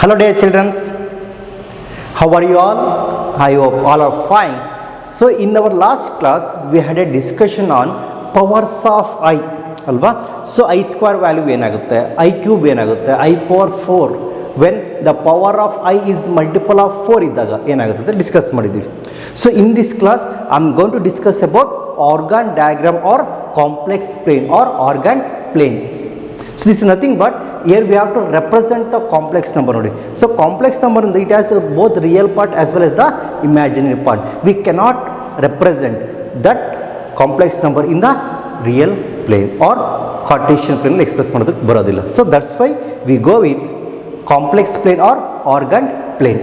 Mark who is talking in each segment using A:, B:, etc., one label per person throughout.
A: Hello dear children, how are you all? I hope all are fine. So in our last class we had a discussion on powers of I alva. So I square value ಏನಾಗುತ್ತೆ, I cube ಏನಾಗುತ್ತೆ, I power 4 when the power of I is multiple of 4 ಇದ್ದಾಗ ಏನಾಗುತ್ತೆ ಅಂತ discuss ಮಾಡಿದ್ದೀವಿ. So in this class I am going to discuss about organ diagram or complex plane or organ plane. So this is nothing but here we have to represent the complex number nodi. So complex number it has both real part as well as the imaginary part. We cannot represent that complex number in the real plane or Cartesian plane express ಮಾಡೋದಕ್ಕೆ ಬರೋದಿಲ್ಲ. So that's why we go with complex plane or organ plane.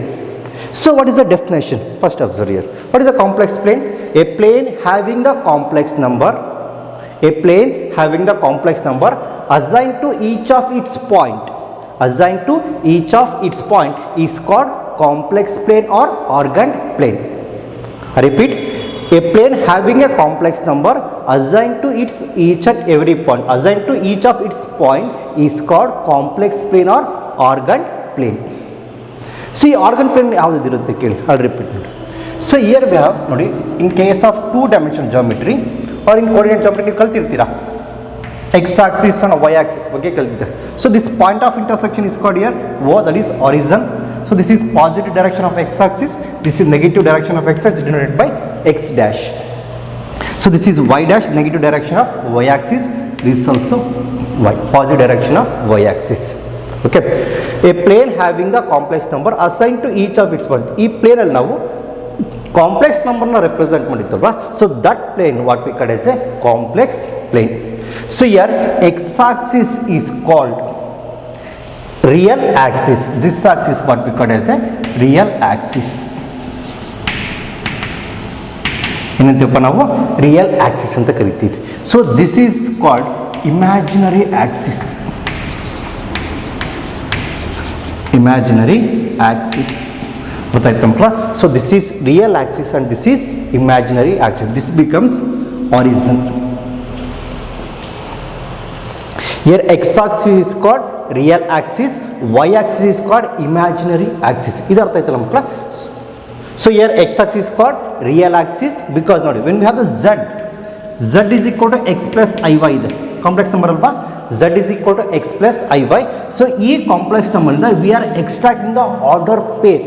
A: So what is the definition? First observe here. What is a complex plane? A plane having the complex number. A plane having the complex number assigned to each of its point. Assigned to each of its point is called complex plane or organ plane. I repeat. A plane having a complex number assigned to its each and every point. Assigned to each of its point is called complex plane or organ plane. See organ plane ಯಾವುದು ಇರುತ್ತೆ ಕೇಳಿ. I'll repeat. So here we have ನೋಡಿ in case of 2-dimensional geometry or in coordinate geometry ನೀವು ಕಲ್ತಿರ್ತೀರಾ x axis and y axis ಬಗ್ಗೆ ಕಲ್ತಿದ್ದೀರಾ. So this point of intersection is called here O, that is origin. So this is positive direction of x axis, this is negative direction of x axis denoted by x dash. So this is y dash, negative direction of y axis, this is also y, positive direction of y axis. Okay, a plane having the complex number assigned to each of its point. ಈ plane ಅಲ್ಲಿ ನಾವು complex number na represent ಮಾಡಿತ್ತಲ್ವಾ, so that plane what we call as a complex plane. So here x axis is called real axis, this axis what we call as a real axis. ಏನಂತಪ್ಪ ನಾವು real axis ಅಂತ ಕರಿತೀವಿ. So this is called imaginary axis. Imaginary axis. ಗೊತ್ತಾಯ್ತು ಮಕ್ಕಳ. So this is real axis and this is imaginary axis. This becomes origin. Here x axis is called real axis, y axis is called imaginary axis. ಇದು ಅರ್ಥ ಆಯ್ತಲ್ಲ ಮಕ್ಕಳ. So here x axis is called real axis because ನೋಡಿ when we have the z is equal to x plus iy ಇದೆ complex number ಅಲ್ವಾ, z is equal to x plus iy. So ಈ complex ನಂಬರಿಂದ we are extracting the order pair.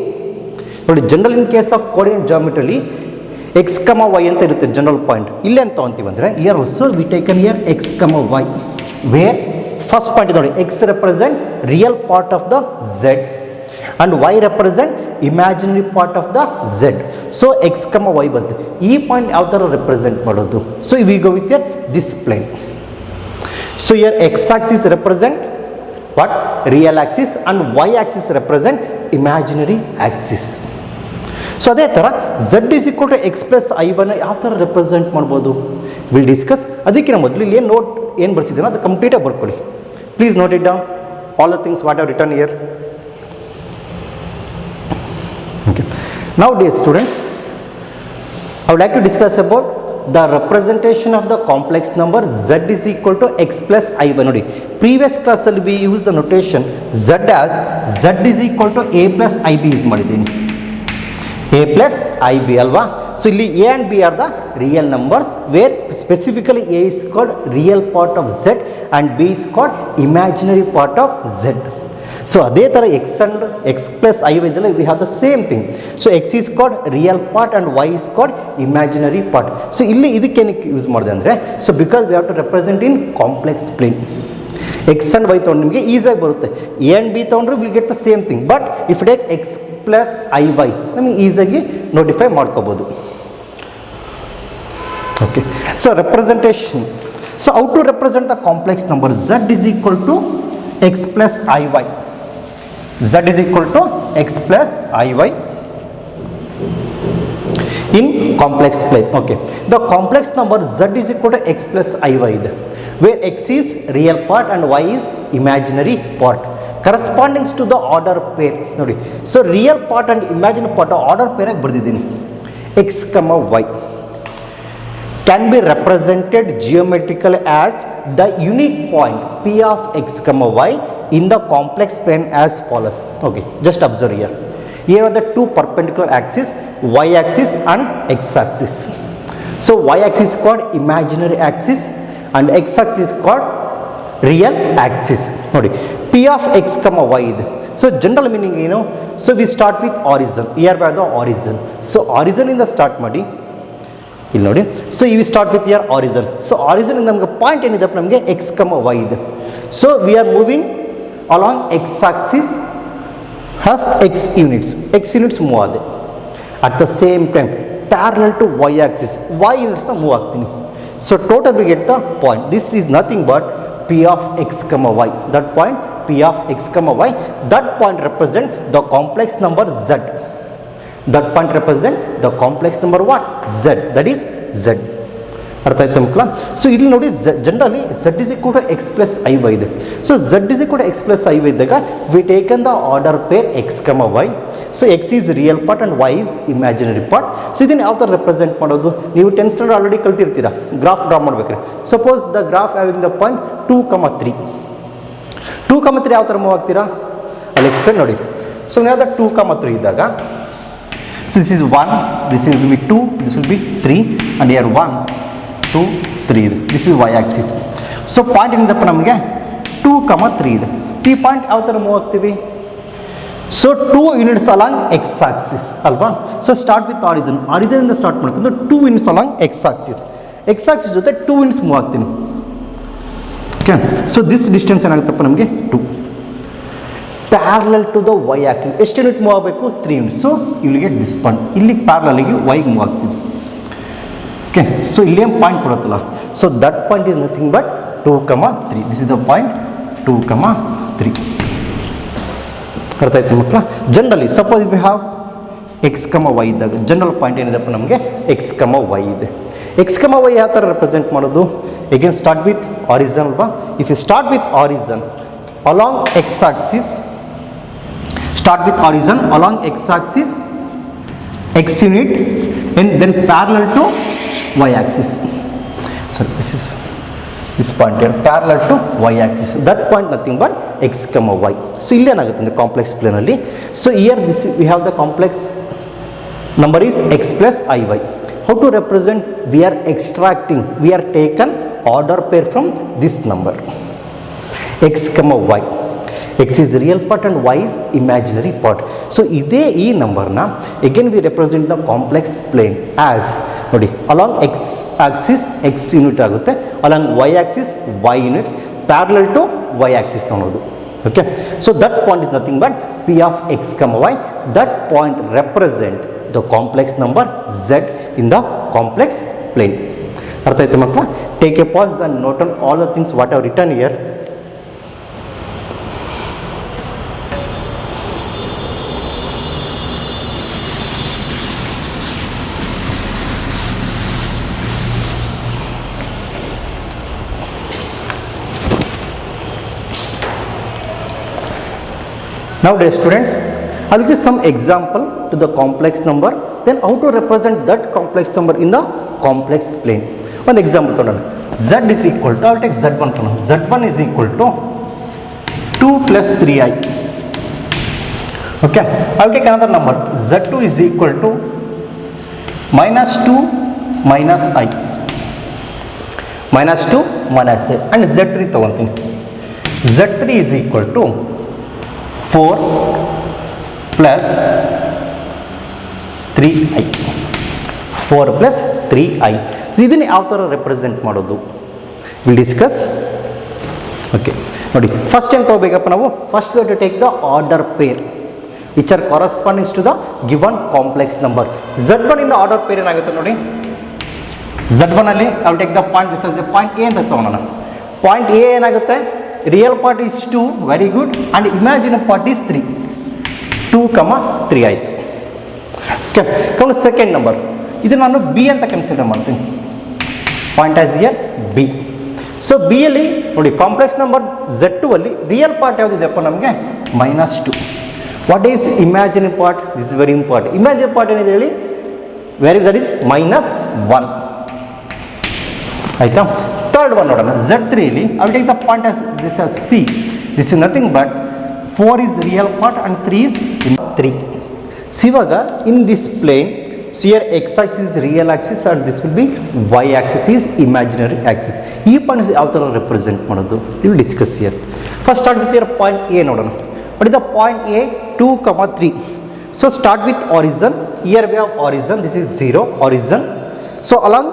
A: ನೋಡಿ general in case of coordinate geometrically x, y ಅಂತ ಇರುತ್ತೆ general point. ಇಲ್ಲಿ ಅಂತ ಅಂತೀವಿ ಅಂದರೆ here also we taken here x, y where first point ನೋಡಿ x represent real part of the z and y represent imaginary part of the z. So x, y ಬಂತು. ಈ point ಯಾವ ಥರ represent ಮಾಡೋದು? So we go with here this plane. So here x axis represent what? Real axis and y axis represent imaginary axis. So ಅದೇ ಥರ z is equal to x plus i1 ಯಾವ ಥರ represent ಮಾಡ್ಬೋದು will discuss. ಅದಕ್ಕಿಂತ ಮೊದಲು ಇಲ್ಲಿ ಏನು note ಏನು ಬರ್ತಿದ್ದೀನೋ ಅದು ಕಂಪ್ಲೀಟಾಗಿ ಬರ್ಕೊಳ್ಳಿ. Please note it down all the things what have return here. Okay. Now dear students, I would like to discuss about the representation of the complex number z is equal to x plus i1 ನೋಡಿ. Previous class ಅಲ್ಲಿ we use the notation z as z is equal to a plus ib use ಮಾಡಿದ್ದೀನಿ. a plus ib ಅಲ್ವಾ. So ಇಲ್ಲಿ a and b are the real numbers where specifically a is called real part of z and b is called imaginary part of z. So ಅದೇ ಥರ x plus i ಇದೆಲ್ಲ we have the same thing. So x is called real part and y is called imaginary part. So ಇಲ್ಲಿ ಇದಕ್ಕೇನಕ್ಕೆ use ಮಾಡಿದೆ ಅಂದರೆ so because we have to represent in complex plane. x and y ತೊಗೊಂಡು ನಿಮಗೆ ಈಸಿಯಾಗಿ ಬರುತ್ತೆ. a and b ತೊಗೊಂಡ್ರೆ will get the same thing, but if take x plus iy ನಮಗೆ ಈಸಿಯಾಗಿ ನೋಟಿಫೈ ಮಾಡ್ಕೋಬೋದು. Okay, so representation. So how to represent the complex number z is equal to x plus iy. Z is equal to x plus iy in complex plane. Okay, the complex number z is equal to x plus iy ಇದೆ where x is real part and y is imaginary part corresponding to the order pair ನೋಡಿ. So real part and imaginary part order pair ಆಗಿ ಬರೆದಿದ್ದೀನಿ. x, y can be represented geometrically as the unique point p of x, y in the complex plane as follows. Okay, just observe here. Here are the two perpendicular axes, y axis and x axis. So y axis is called imaginary axis and x axis is called real axis. Nodi, p of x comma y ಇದೆ. So general meaning ಏನು? So we start with origin. Here by the origin. So origin ಇಂದ start ಮಾಡಿ ಇಲ್ಲಿ ನೋಡಿ. So we start with your origin. So origin ಇಂದ ನಮಗೆ point ಏನಿದೆ ನಮಗೆ ಎಕ್ಸ್ ಕಮ ವೈ ಇದೆ. So we are moving along x axis have x units move ಆದೆ. At the same time parallel to y axis y ಯೂನಿಟ್ಸ್ನ move ಆಗ್ತೀನಿ. So total we get the point. This is nothing but P of x comma y. That point P of x comma y, that point represent the complex number z. That point represent the complex number what? Z. That is Z. ಅರ್ಥ ಆಯ್ತು ಮಕ್ಕಳ? So ಇಲ್ಲಿ ನೋಡಿ generally Z is equal to x plus i y ಇದೆ. So Z is equal to x plus i y ಇದ್ದಾಗ we taken the order pair x comma y. So x is real part and y is imaginary part. So ಇದನ್ನು ಯಾವ ಥರ represent ಮಾಡೋದು? ನೀವು 10th standard already ಕಲ್ತಿರ್ತೀರಾ. Graph draw ಮಾಡ್ಬೇಕ್ರಿ. Suppose the graph having the point 2,3. 2,3 ಯಾವ ಥರ move ಆಗ್ತೀರಾ? ಅಲ್ಲಿ ಎಕ್ಸ್ಪ್ಲೇನ್ ನೋಡಿ. ಸೊ ನೀವು ಯಾವ್ದು 2,3 ಇದ್ದಾಗ, so this is 1, this will be 2, this will be 3, and here 1, 2, 3 ಇದೆ. This is y axis. So point ಏನಿದಪ್ಪ ನಮಗೆ 2,3 ಇದೆ. ಈ ಪಾಯಿಂಟ್ ಯಾವ ಥರ ಮೂವ್ ಆಗ್ತೀವಿ? So 2 units along x axis ಅಲ್ವಾ? ಸೊ ಸ್ಟಾರ್ಟ್ ವಿತ್ ಆರಿಜಿನ್ ಇಂದ ಸ್ಟಾರ್ಟ್ ಮಾಡ್ಕೊಂಡು 2 ಯೂನಿಟ್ಸ್ ಅಲಾಂಗ್ ಎಕ್ಸ್ ಆಕ್ಸಿಸ್ ಜೊತೆ 2 ಯೂನಿಟ್ಸ್ ಮೂವ್ ಆಗ್ತೀನಿ. ಓಕೆ, ಸೊ ದಿಸ್ ಡಿಸ್ಟೆನ್ಸ್ ಏನಾಗುತ್ತಪ್ಪ ನಮಗೆ 2. Parallel to the y axis ಎಷ್ಟು ಯೂನಿಟ್ ಮೂವ್ ಆಗಬೇಕು? 3 ಯೂನಿಟ್ಸ್. ಸೊ ಇಲ್ಲಿಗೆ ದಿಸ್ ಪಾಯಿಂಟ್ ಇಲ್ಲಿಗೆ ಪ್ಯಾರಲಲ್ಗೆ ವೈಗೆ ಮೂವ್ ಆಗ್ತೀವಿ. ಓಕೆ, ಸೊ ಇಲ್ಲೇನು ಪಾಯಿಂಟ್ ಬರುತ್ತಲ್ಲ, so that point is nothing but 2,3. This is the point 2,3. ಅರ್ಥ ಆಯ್ತು ಮಕ್ಕಳ? Generally suppose we have X comma Y ಇದ್ದಾಗ ಜನರಲ್ ಪಾಯಿಂಟ್ ಏನಿದೆಪ್ಪ ನಮಗೆ ಎಕ್ಸ್ ಕಮ ವೈ ಇದೆ. ಎಕ್ಸ್ ಕಮ ವೈ ಯಾವ ಥರ ರೆಪ್ರೆಸೆಂಟ್ ಮಾಡೋದು? ಎಗೇನ್ ಸ್ಟಾರ್ಟ್ ವಿತ್ ಆರಿಜಿನ್ ಅಲ್ವಾ? If you start with origin along x axis, start with origin along x axis x unit and then parallel to y axis. So this point here parallel to y axis, that point nothing but x comma y. So ಇಲ್ಲಿ ಏನಾಗುತ್ತೆ ಅಂದ್ರೆ complex plane ಅಲ್ಲಿ. So here this we have the complex number is x plus iy. How to represent? We are extracting, we are taken order pair from this number x comma y. X is real part and y is imaginary part. So ಇದೇ ಈ ನಂಬರ್ನ again we represent the complex plane as ನೋಡಿ along x axis x unit ಆಗುತ್ತೆ, along y axis y units, parallel to y axis ಅನ್ನೋದು. Okay, so that point is nothing but p of x comma y. That point represent the complex number z in the complex plane. ಅರ್ಥ ಆಯ್ತು ಮಕ್ಕಳ? Take a pause and note on all the things what I have written here. Now dear students, I will give some example to the complex number, then how to represent that complex number in the complex plane. One example ತೋಡೋಣ. Z is equal to, I will take Z1 ತೋಡೋಣ. Z1 is equal to 2 plus 3i. Okay, I will take another number. Z2 is equal to minus 2 minus i. Minus 2 minus i. And Z3 ತಗೊಂತೀನಿ. Z3 is equal to 4 plus 3i. 4 plus 3i. So ಇದನ್ನು ಯಾವ ಥರ represent ಮಾಡೋದು will discuss. Okay ನೋಡಿ, first ಏನು ತೊಗೋಬೇಕಪ್ಪ ನಾವು? First we have to take the order pair which are correspondings to the given complex number. Z1 ಇಂದ order pair ಏನಾಗುತ್ತೆ ನೋಡಿ. Z1 ಅಲ್ಲಿ I will take the point, this is the point A ಅಂತ ತಗೊಳ್ಳೋಣ. Point A ಏನಾಗುತ್ತೆ? Real part is 2, very good, and imaginary part is 3. 2,3 ಆಯಿತು. Okay, come second number. ಇದು ನಾನು ಬಿ ಅಂತ ಕನ್ಸಿಡರ್ ಮಾಡ್ತೀನಿ. Point as year B. So B ಅಲ್ಲಿ ನೋಡಿ ಕಾಂಪ್ಲೆಕ್ಸ್ ನಂಬರ್ Z2 ಅಲ್ಲಿ ರಿಯಲ್ ಪಾರ್ಟ್ ಯಾವುದಿದೆಪ್ಪ ನಮಗೆ? -2. What is imaginary part? This is very important. Imaginary part ಏನಿದೆ ಹೇಳಿ? Very, that is -1. ಆಯಿತಾ? ಥರ್ಡ್ ಒನ್ ನೋಡೋಣ. Z3 ಅಲ್ಲಿ I will take the point as this as C. This is nothing but 4 is real part and 3 is 3. See, in this plane, so here x-axis is real axis and this will be y-axis is imaginary axis. This point is how to represent ಮಾಡೋದು we will discuss here. First start with your point A ನೋಡೋಣ. What is the point A? 2, 3. So start with origin. Here we have origin. This is 0 origin. So along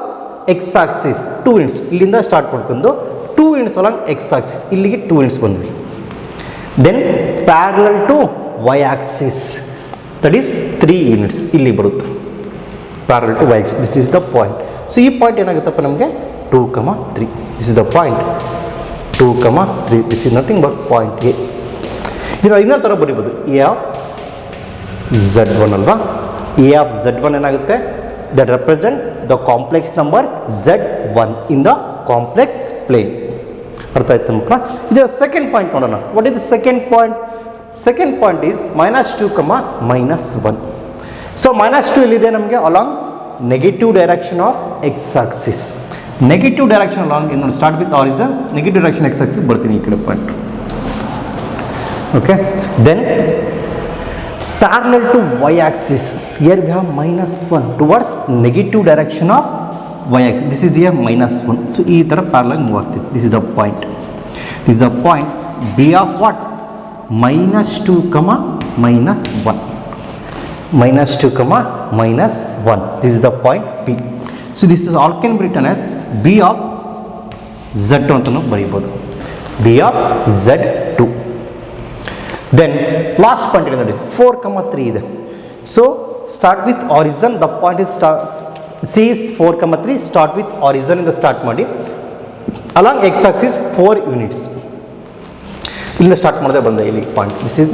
A: x-axis 2 units. ಇಲ್ಲಿಂದ start ಮಾಡ್ಕೊಂಡು 2 units along x-axis. ಇಲ್ಲಿಗೆ 2 units ಬಂದ್ವಿ. Then parallel to y-axis. That is 3 units. ಇಲ್ಲಿ ಬರುತ್ತೆ. Parallel to y-axis. This is the point. So ಈ point ಏನಾಗುತ್ತಪ್ಪ ನಮಗೆ 2, 3. This is the point. 2, 3. This is nothing but point A. ಇದನ್ನು ಇನ್ನೊಂದು ಥರ ಬರೀಬೋದು. A of Z1 ಅಲ್ವಾ? A of Z1 ಏನಾಗುತ್ತೆ? That represent the complex number Z1 in the complex plane. ಅರ್ಥ ಆಯ್ತು ಮಕ್ಕಳ? ಇದರ ಸೆಕೆಂಡ್ ಪಾಯಿಂಟ್ ನೋಡೋಣ. What is the second point? Second point is -2, -1. So -2 ಇಲ್ಲಿದೆ ನಮಗೆ along negative direction of x-axis. Negative direction along ಏನು start with origin, negative direction x-axis ಬರ್ತೀನಿ ಈ ಕಡೆ point. Okay, then parallel to y-axis. Here we have -1 towards negative direction of y-axis. This is here -1. So ಈ ಥರ parallel move ಆಗ್ತಿದೆ. This is the point. This is the point B of what? -2, -1. -2, -1. This is the point P. So this is all can be written as B of Z2 ಅಂತ ನಾವು ಬರೀಬೋದು. B of Z2. Then last point ಇದೆ ನೋಡಿ 4, 3 ಇದೆ. So start with origin. The point is C is 4, 3. Start with origin in the start ಮಾಡಿ. Along x-axis 4 units. ಇಲ್ಲಿಂದ start ಮಾಡಿದ್ರೆ ಬಂದ ಇಲ್ಲಿ point. This is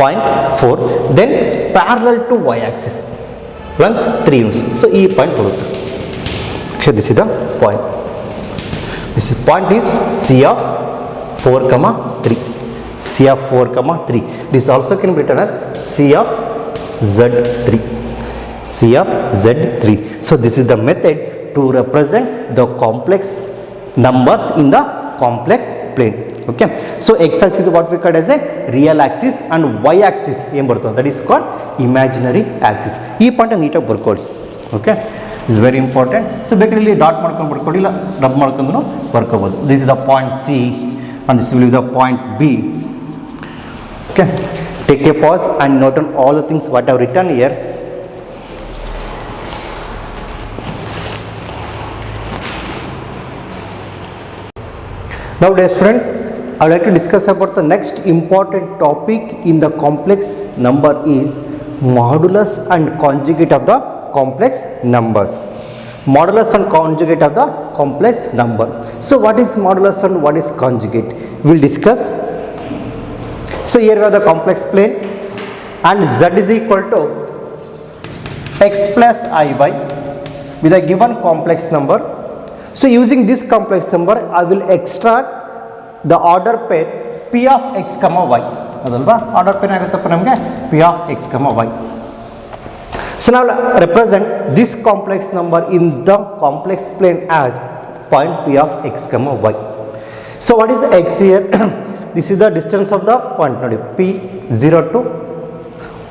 A: point 4. Then parallel to y-axis. Along 3 units. So ಈ point ಬರುತ್ತೆ. Okay, this is the point. This is point is C of 4, 3. C of 4, 3. This also can be written as C of Z3. C of Z3. So this is the method to represent the complex numbers in the complex plane. Okay. So x-axis is what we call as a real axis and y-axis that is called imaginary axis. This point is ಬರ್ಕೊಳ್ಳಿ. Okay. This is very important. So basically dot ಮಾಡ್ಕೊಂಡು ಬರ್ಕೊಳ್ಳಿ ಇಲ್ಲ rub ಮಾಡ್ಕೊಂಡು ಬರ್ಕೋಬಹುದು. This is the point C and this will be the point B. Okay, take a pause and note on all the things what I have written here. Now dear students, I would like to discuss about the next important topic in the complex number is modulus and conjugate of the complex numbers. Modulus and conjugate of the complex number. So what is modulus and what is conjugate? We will discuss. So here we have the complex plane and z is equal to x plus I by with a given complex number. So using this complex number I will extract the order pair p of x comma y. ಅದಲ್ವಾ order pair ಆಗುತ್ತಪ್ಪ ನಮಗೆ p of x comma y. So now represent this complex number in the complex plane as point p of x comma y. So what is x here? This is the distance of the point ನೋಡಿ p 0 to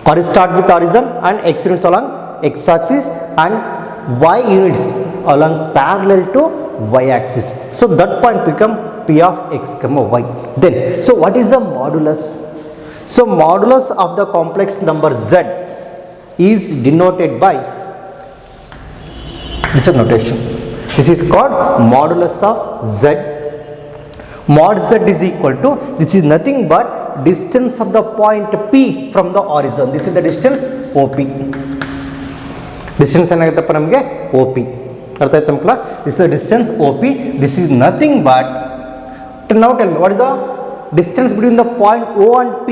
A: or start with origin and x units along x axis and y units along parallel to y axis. So that point become p of x comma y. Then so what is the modulus? So modulus of the complex number z is denoted by this is notation. This is called modulus of z. Mod z is equal to, this is nothing but distance of the point P from the origin. This is the distance OP. Distance ಏನಾಗುತ್ತಪ್ಪ ನಮಗೆ OP. ಅರ್ಥ ಆಯ್ತಾ ಮಕ್ಕಳ? This is the distance OP. This is nothing but, now tell me what is the distance between the point O and P?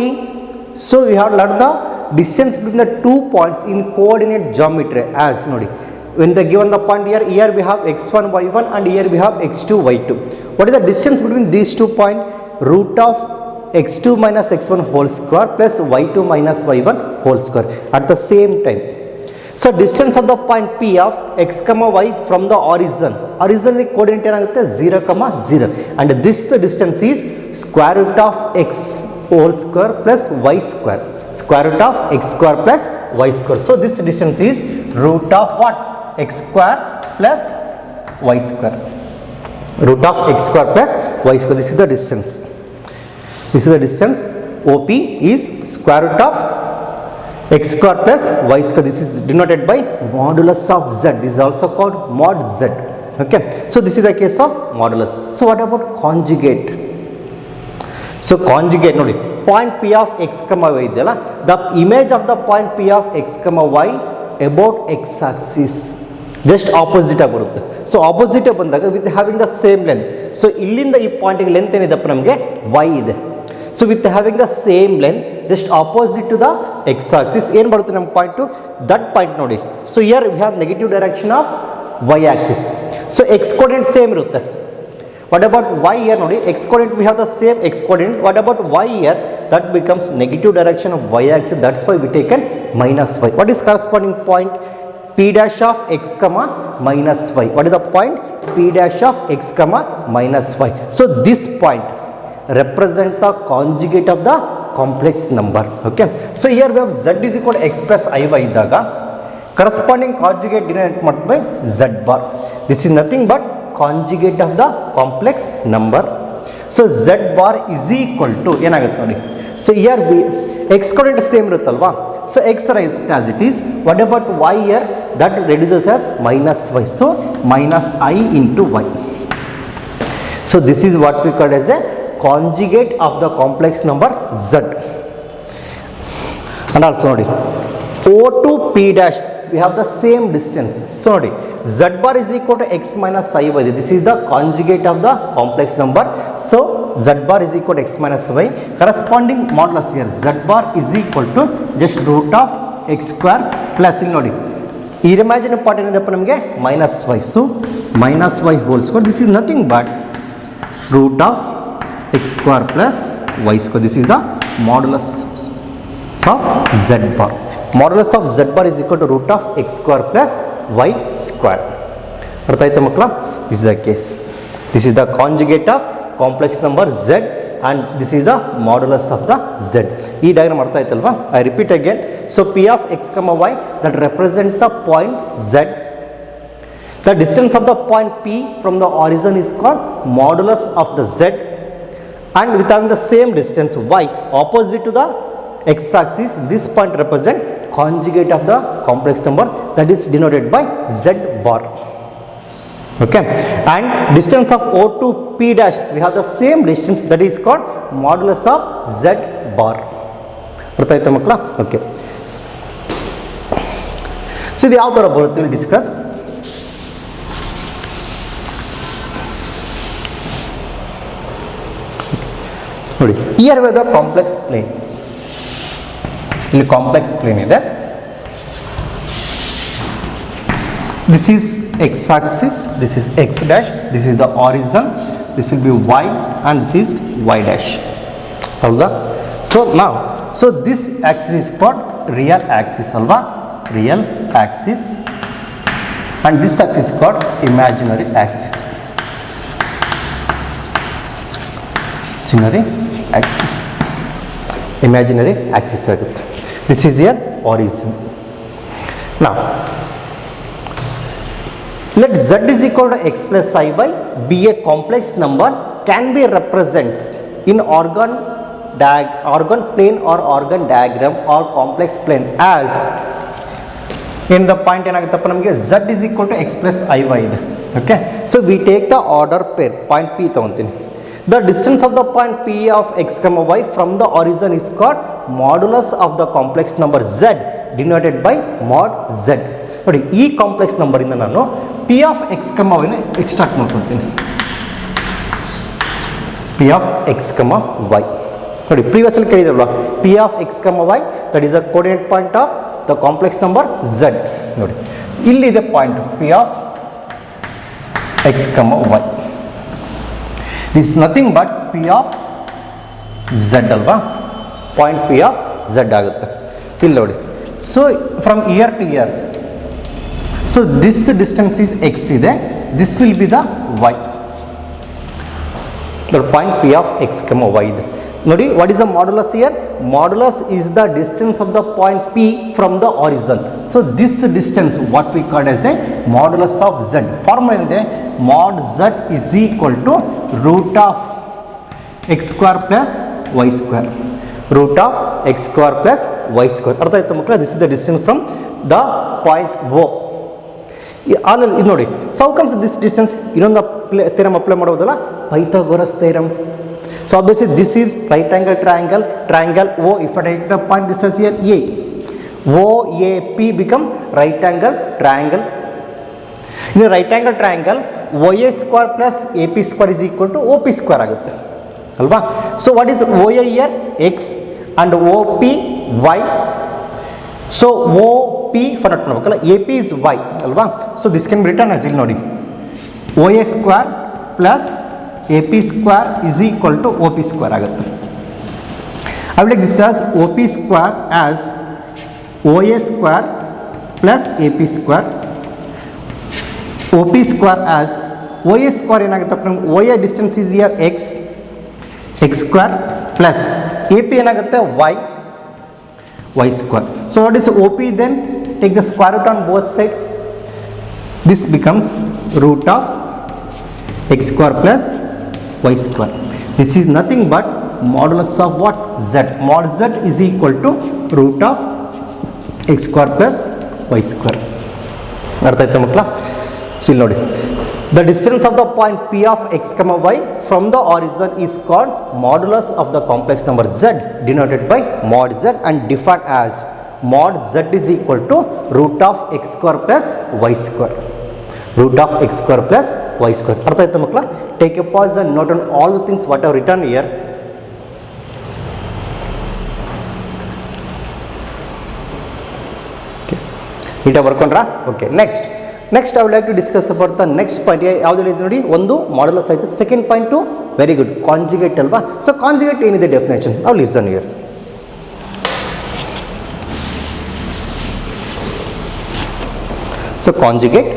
A: So we have learned the distance between the 2 points in coordinate geometry as ನೋಡಿ. When they given the point here we have x1 y1 and here we have x2 y2. What is the distance between these 2 points? Root of x2 minus x1 whole square plus y2 minus y1 whole square at the same time. So distance of the point P of x comma y from the origin origin coordinate ಏನಾಗುತ್ತೆ 0, 0 and this the distance is square root of x whole square plus y square, square root of x square plus y square. So this distance is root of what? X square plus y square, root of x square plus y square. This is the distance. This is the distance. OP is square root of x square plus y square. This is denoted by modulus of z. This is also called mod z. Okay. So this is the case of modulus. So what about conjugate? So conjugate ನೋಡಿ point P of x comma y ಇದೆಯಲ್ಲ, the image of the point P of x comma y about x axis just opposite ಆಗಿ ಬರುತ್ತೆ. So opposite ಬಂದಾಗ with having the same length, so ಇಲ್ಲಿಂದ ಈ ಪಾಯಿಂಟ್ಗೆ length ಏನಿದೆಪ್ಪ ನಮಗೆ y ಇದೆ. So with having the same length just opposite to the x axis ಏನು ಬರುತ್ತೆ ನಮ್ಮ ಪಾಯಿಂಟು, ದಟ್ ಪಾಯಿಂಟ್ ನೋಡಿ. So here we have negative direction of y axis. So x coordinate same ಇರುತ್ತೆ. What about y here ನೋಡಿ, x coordinate we have the same x coordinate. What about y here? That becomes negative direction of y axis. That's why we taken minus y. What is corresponding point? P dash of x comma minus y. What is the point? P dash of x comma minus y. So this point represent the conjugate of the complex number. Okay. So here we have z is equal to x plus iy ಇದ್ದಾಗ corresponding conjugate denoted by z bar. This is nothing but conjugate of the complex number. So z bar is equal to ಏನಾಗುತ್ತೆ ನೋಡಿ. So here we x coordinate same ಇರುತ್ತಲ್ವಾ, so x is as it is. What about y here? That reduces as minus y, so minus I into y. So this is what we call as a conjugate of the complex number z. And also ನೋಡಿ O to P dash we have the same distance. So ನೋಡಿ z bar is equal to x minus i y. This is the conjugate of the complex number. So z bar is equal to x minus y. Corresponding modulus here z bar is equal to just root of x square plus ಇಲ್ಲಿ ನೋಡಿ ಈ imagine part ಏನಿದೆಪ್ಪ ನಮಗೆ minus y. So minus y whole square. This is nothing but root of x square plus y square. This is the modulus of z bar. Modulus of z bar is equal to root of x square plus y square. ಅರ್ಥ ಆಯ್ತಾ ಮಕ್ಕಳ? This is the case. This is the conjugate of complex number z and this is the modulus of the z. ಈ diagram ಅರ್ಥ ಆಯ್ತಲ್ವಾ? I repeat again. So P of x comma y that represent the point z. The distance of the point P from the origin is called modulus of the z, and with having the same distance y opposite to the x axis, this point represent conjugate of the complex number that is denoted by z bar. Okay, and distance of O to P dash we have the same distance that is called modulus of z bar. ಅರ್ಥ ಆಯ್ತಾ ಮಕ್ಕಳ? Okay, so ಇದು ಯಾವ ಥರ ಬರುತ್ತೆ will discuss. ನೋಡಿ here we the complex plane. ಇಲ್ಲಿ complex plane ಇದೆ. This is x axis, this is x dash, this is the origin, this will be y and this is y dash. ಹೌದಾ? So now, so this axis is called real axis ಅಲ್ವಾ? Real axis, and this axis is called imaginary axis. Imaginary axis, imaginary axis ಆಗುತ್ತೆ. This is your origin. Now let z is equal to x plus iy be a complex number can be represents in organ plane or organ diagram or complex plane as in the point ಏನಾಗುತ್ತಪ್ಪ ನಮಗೆ z is equal to x plus iy ಇದೆ. Okay, so we take the order pair point P ತಗೊಂತೀನಿ. The distance of the point P of x comma y from the origin is called modulus of the complex number z denoted by mod z. ನೋಡಿ ಈ complex number ಇಂದ ನಾನು P of x comma y extract ಮಾಡ್ಕೊಳ್ತೀನಿ. P of x comma y ನೋಡಿ previous ಅಲ್ಲಿ ಕೇಳಿದ್ರಲ್ವಾ P of x comma y that is a coordinate point of the complex number z. ನೋಡಿ ಇಲ್ಲಿದೆ point P of x comma y. This is nothing but P of z ಅಲ್ವಾ, point P of z ಆಗುತ್ತೆ ಇಲ್ಲಿ ನೋಡಿ. So from here to here, so this distance is x ಇದೆ, this will be the y. The point P of x comma y. Nodi, what is the modulus here? Modulus is the distance of the point P from the origin. So this distance what we call as a modulus of z. Formula is mod z is equal to root of x square plus y square. Root of x square plus y square. ಅರ್ಥ ಆಯ್ತಾ ಮಕ್ಕಳೇ? This is the distance from the point O. ಆಮೇಲೆ ಇದು ನೋಡಿ, so how comes this distance? ಇನ್ನೊಂದು theorem apply ಮಾಡೋದಲ್ಲ, Pythagoras theorem. So obviously this is right angle triangle O. If I take the point, this is here A. OAP become right angle triangle. In a right angle triangle, OA square plus AP square is equal to OP square ಆಗುತ್ತೆ ಅಲ್ವಾ? So what is OA here? X and OP Y. So OP for not ಮಾಡಬೇಕಲ್ಲ, AP is Y ಅಲ್ವಾ? So this can be written as ಇಲ್ಲಿ ನೋಡಿ, OA square plus AP square is equal to OP square ಆಗುತ್ತೆ. I will take this as OP square as OA square plus AP square. OP square as OA square ಏನಾಗುತ್ತೆ? OA distance is here x square plus AP ಏನಾಗುತ್ತೆ? y square. So what is OP then? Take the square root on both sides. This becomes root of x square plus y square. This is nothing but modulus of what? Z. Mod z is equal to root of x square plus y square. ಅರ್ಥ ಆಯ್ತಾ ಮಕ್ಕಳ? So ಇಲ್ಲಿ ನೋಡಿ, the distance of the point P of x comma y from the origin is called modulus of the complex number z, denoted by mod z and defined as mod z is equal to root of x square plus y square. Root of x square plus y square. ಅರ್ಥ ಆಯ್ತಾ ಮಕ್ಕಳ? Take a pause and note on all the things what I have written here. Okay. It ಬರ್ಕೊಂಡ್ರಾ? Okay. Next I would like to discuss about the next point. ಯಾವುದು ಇದೆ ನೋಡಿ, ಒಂದು modulus ಆಯಿತು. Second point very good, conjugate ಅಲ್ವಾ? So conjugate ಏನಿದೆ definition? ನಾವು listen here. So conjugate,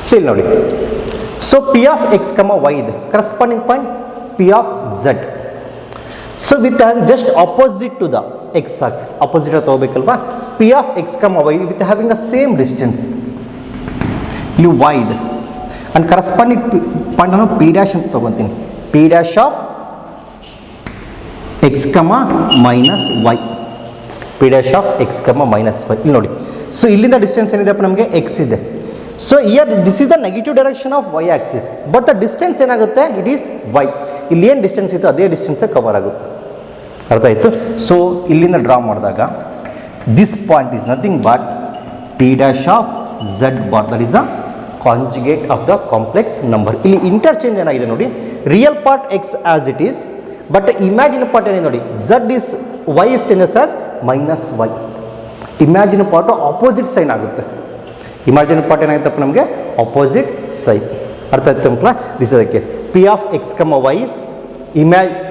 A: so ಇಲ್ಲಿ ನೋಡಿ, so P of x comma y ಇದೆ, corresponding point P of z. So with just opposite to the x axis, opposite ತಗೋಬೇಕಲ್ವಾ? P of x comma y with having the same distance, ಇಲ್ಲಿ y ಇದೆ, and corresponding point ನಾನು P dash ಅಂತ ತಗೊಂತೀನಿ. P dash of x comma minus y. P dash of x comma minus y. ಇಲ್ಲಿ ನೋಡಿ, so ಇಲ್ಲಿಂದ distance ಏನಿದೆಪ್ಪ ನಮಗೆ x ಇದೆ. So here this is the negative direction of y axis, but the distance ಏನಾಗುತ್ತೆ? It is y. ಇಲ್ಲಿ ಏನು distance ಇತ್ತು ಅದೇ ಡಿಸ್ಟೆನ್ಸೇ ಕವರ್ ಆಗುತ್ತೆ. ಅರ್ಥ ಆಯಿತು? ಸೊ ಇಲ್ಲಿಂದ ಡ್ರಾ ಮಾಡಿದಾಗ this point is nothing but P dash of z bar, that is a conjugate of the complex number. ಇಲ್ಲಿ ಇಂಟರ್ಚೇಂಜ್ ಏನಾಗಿದೆ ನೋಡಿ, real part x as it is, but imaginary part ಏನಿದೆ ನೋಡಿ, z is y is changes as minus y. Imaginary part opposite sign ಆಗುತ್ತೆ. Imaginary part ಏನಾಗುತ್ತಪ್ಪ ನಮಗೆ? Opposite sign. ಅರ್ಥ ಆಯ್ತು ಮಕ್ಕಳ? This is the case. P of x comma y is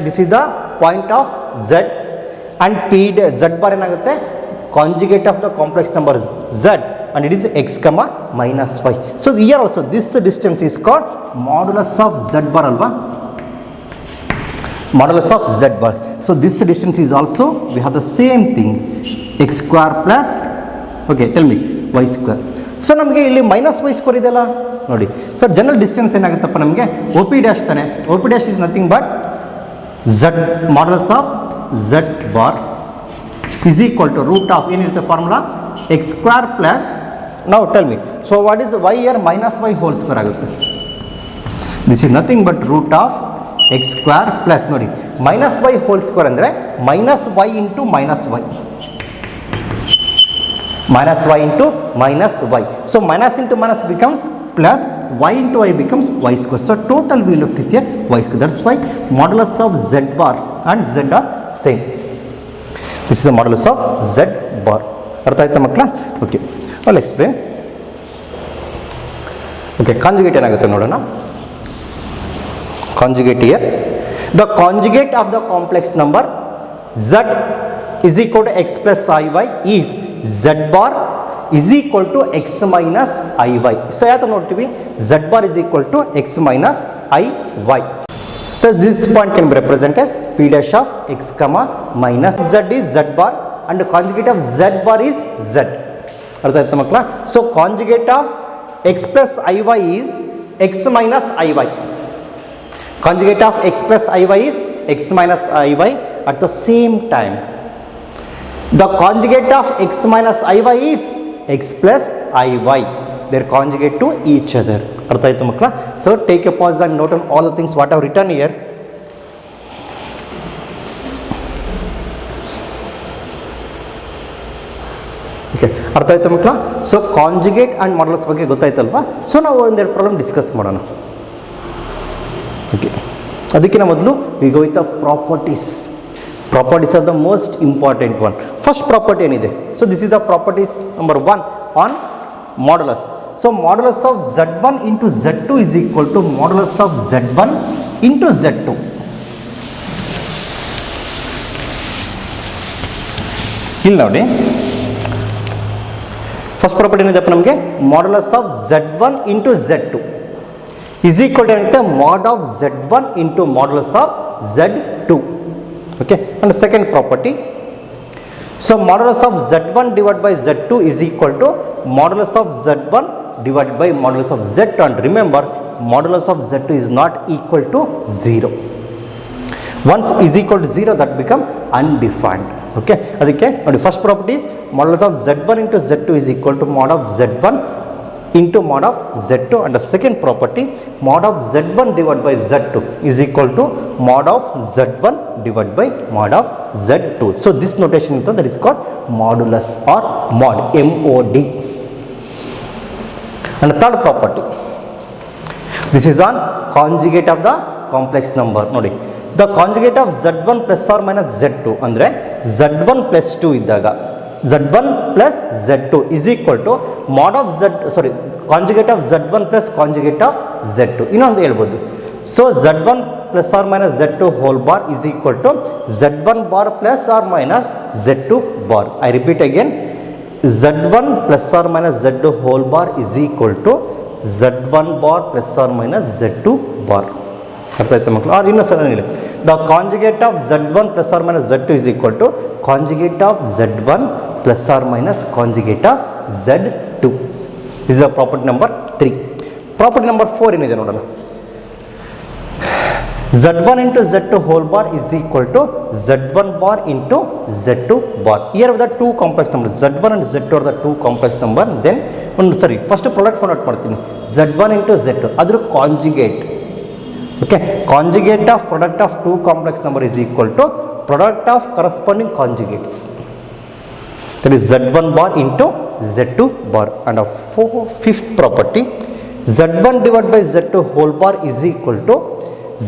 A: this is the point of z, and P z bar ಏನಾಗುತ್ತೆ? Conjugate of the complex number z, and it is x comma minus y. So here also this distance is called modulus of z bar ಅಲ್ವಾ? Modulus of z bar. So this distance is also, we have the same thing, x square plus, okay, tell me, y square. So ನಮಗೆ ಇಲ್ಲಿ minus y square ಇದೆಯಲ್ಲ ನೋಡಿ. So general distance ಏನಾಗುತ್ತಪ್ಪ ನಮಗೆ? OP dash ತಾನೆ. OP dash is nothing but z modulus of z bar is equal to root of, ಏನಿರುತ್ತೆ formula? x square plus, now tell me, so what is y here? minus y whole square ಆಗುತ್ತೆ. this is nothing but root of x square plus, ನೋಡಿ, minus y whole square ಅಂದರೆ minus y into minus y. minus y into minus y. So minus into minus becomes plus, y into y becomes y square. So total we left it here y square. That's why modulus of z bar and z are same. This is the modulus of z bar. ಅರ್ಥ ಆಯ್ತಾ ಮಕ್ಕಳ? Okay, I'll explain. Okay, conjugate ಏನಾಗುತ್ತೆ ನೋಡೋಣ. Conjugate here, the conjugate of the complex number z is equal to x plus iy is z bar is equal to x minus iy. So ಯಾವ ಥರ ನೋಡ್ತೀವಿ, z bar is equal to x minus iy. So this point can be represented as p dash of x comma minus z is z bar and the conjugate of z bar is z. ಅರ್ಥ ಆಯ್ತಾ ಮಕ್ಕಳ? So conjugate of x plus iy is x minus iy. Conjugate of x plus iy is x minus iy. At the same time, the conjugate of x minus iy is x plus iy. They are conjugate to each other. ಅರ್ಥ ಆಯ್ತಾ ಮಕ್ಕಳ? So take a pause and note on all the things what I have written here. Okay, ಅರ್ಥ ಆಯ್ತಾ ಮಕ್ಕಳ? So conjugate and modulus ಬಗ್ಗೆ ಗೊತ್ತಾಯ್ತಲ್ವಾ? So ನಾವು ಒಂದೆರಡು problem discuss ಮಾಡೋಣ. ಓಕೆ, ಅದಕ್ಕಿಂತ ಮೊದಲು we go with the properties. Properties are the most important one. First property ಏನಿದೆ? So this is the properties number 1 on modulus. So modulus of z1 into z2 is equal to modulus of z1 into z2. ಇಲ್ಲಿ ನೋಡಿ, first property ಏನಿದೆಪ್ಪ ನಮಗೆ? Modulus of z1 into z2 is equal to ಏನಿರುತ್ತೆ? Mod of z1 into modulus of z2. Okay, and second property, so modulus of z1 divide by z2 is equal to modulus of z1 divided by modulus of z2, and remember modulus of z2 is not equal to 0. Once is equal to 0, that become undefined. Okay, ಅದಕ್ಕೆ ನೋಡಿ, first property is modulus of z1 into z2 is equal to mod of z1 into mod of z2, and the second property, mod of z1 divided by z2 is equal to mod of z1 divided by mod of z2. So this notation that is called modulus or mod, mod. And the third property, this is on conjugate of the complex number. ನೋಡಿ, the conjugate of z1 plus or minus z2 ಅಂದರೆ z1 plus 2 ಇದ್ದಾಗ z1 plus z2 is equal to mod of conjugate of z1 plus conjugate of z2. ಇನ್ನೊಂದು ಹೇಳ್ಬೋದು, so z1 plus or minus z2 whole bar is equal to z1 bar plus or minus z2 bar. I repeat again, z1 plus or minus z2 whole bar is equal to z1 bar plus or minus z2 bar. ಅರ್ಥ ಆಯ್ತಾ ಮಕ್ಕಳು? R ಇನ್ನೂ ಸಲ ಹೇಳಿ, the conjugate of z1 plus or minus z2 is equal to conjugate of z1 plus or minus conjugate of z2. This is the property number 3. Property number 4 ಏನಿದೆ ನೋಡೋಣ. z1 into z2 whole bar is equal to z1 bar into z2 bar. Here are the two complex numbers, z1 and z2 are the two complex number. Then first product find out ಮಾಡ್ತೀನಿ, z1 into z2 ಅದರ conjugate. Okay, conjugate of product of two complex number is equal to product of corresponding conjugates. That is z1 bar into z2 bar. And a fifth property, z1 divided by z2 whole bar is equal to